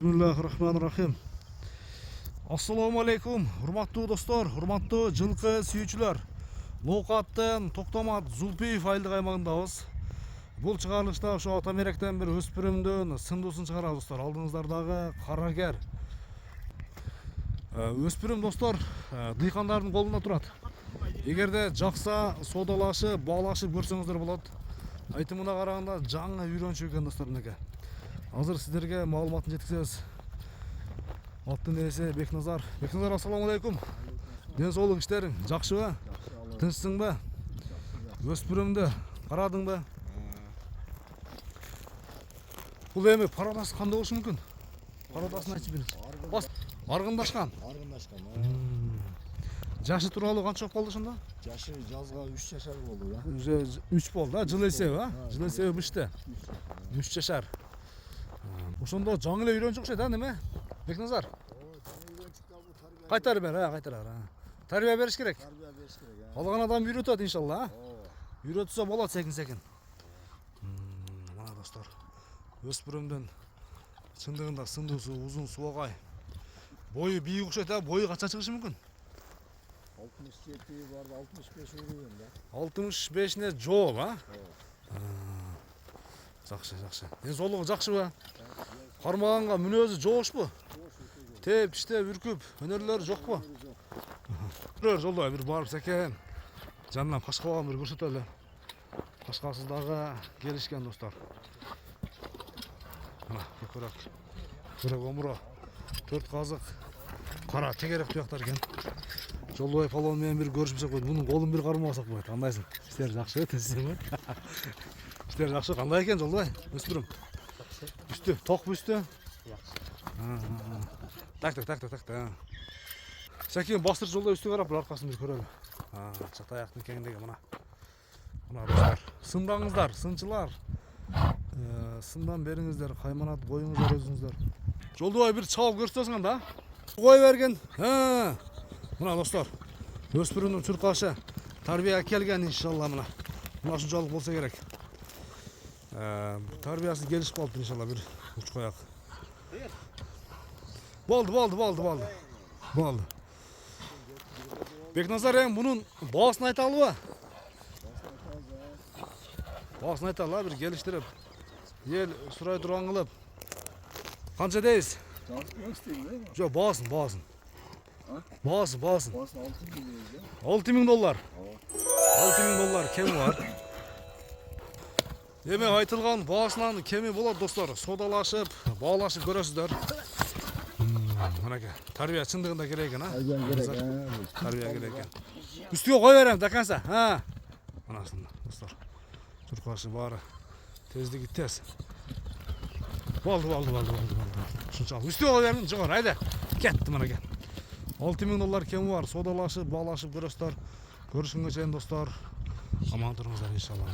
Bismillahirrahmanirrahim. Assalamu alaikum, hurmatlı dostlar, hurmatlı жылқы сүйүүчүлөр. Лоокаттын Токтомат Зулпиев айылдык аймагындабыз. Бул чыгарылышта ошо атамеректен бир өспүрүмдүн сындуусун чыгарабыз достор. Алдыңыздардагы карагер. Өспүрүм достор дыйкандардын колунда турат. Эгерде жакса содалашып, баалашып көрсөңүздөр болот. Айтымына караганда жаңы үйрөнчү экен достор мынеке. Азыр сіздерге маалыматын жеткіземіз. Аттын ээси Бекназар. Бекназар, ассаламу алейкум. Ден соолук иштериң жакшыбы? Тынчсыңбы? Өспүрүмдү карадыңбы? Бул эми пародасы кандай болушу мүмкүн? Пародасын айтып бериңиз. Аргындашкан. Жашы тууралуу канча болду ошондо? Жашы жазга 3 жашар болду да. 3 болду, а? Жыл эсеби, а? Жыл эсеби бышты. 3 жашар. Ошондо жаңы эле үйрөнчү окшойт, а неме? Бекназар. Кайтарып бер, кайтарар. Тарбия бериш керек. Тарбия бериш керек. Алган адам үйрөтөт иншалла, а? Үйрөтсө болот секин-секин. Мына достор. Өспүрүмдүн чындыгында сындуусу узун суагай. Бою бийик окшойт, а? Бою канча чыгышы мүмкүн? 67 бар, 65 уруйм да. 65не жооп, а? Жакшы. Ден соолугу жакшыбы? Кармаганга мүнөзү жоошпу? Теп, иштеп, үркүп, өнөрлөр жокпу? Жолдо бир барып секен. Жанынан кашкабагын бир көрсөтөлү. Кашкасыз дагы келишкен достор. Мына көкөрөк омуро, 4 казык, кара тегерек туяктар экен. Жолдобай палон менен бир көрүшмөсөк болот. Мунун колун бир кармасак болот. Кандайсың? Иштер жакшы, тынчсыңбы? Иштер жакшы. Кандай экен Жолдобай? Өспүрүм. Үстү, токпу үстү? Так. Секен бастыр жолдо үстү карап, бир аркасын бир көрөлү. Чата аяктын кеңдиги мына. Мына достор. Сындаңыздар, сынчылар. Сындан бериңиздер, кайманат коюңуздар өзүңүздөр. Жолдобай бир чабып көрсөтөсүң анда. Кой берген. Мына достор. Өспүрүмдүн чуркашы тарбияга келген иншалла мына. Мына ушунчалык болсо керек. Тарбиясы келишип калыптыр иншалла бир учкаяк. Болду. Бекназар эң бунун баасын айталыбы? Баасын айталы, бир келиштирип. Эл сурай турган кылып. Канча дейсиз? Жок, баасын. Баасын 6000 доллар. 6000 доллар кеми бар. Эми айтылган баасынан кеми болот достор. Содалашып, баалашып көрөсүздөр. Мынакей тарбия чындыгында керек экен, а? Тарбия керек экен. Үстүгө кой берем даканса. Мынасында достор. Чуркашы баары тездиги тез. Болду. Ушунчалык. Үстүгө кой бердим, жогору айда. Кетти мынакей. 6000 доллар кеми бар. Содалашып, баалашып көрөсүздөр. Көрүшкөнгө чейин достор. Аман туруңуздар иншалла.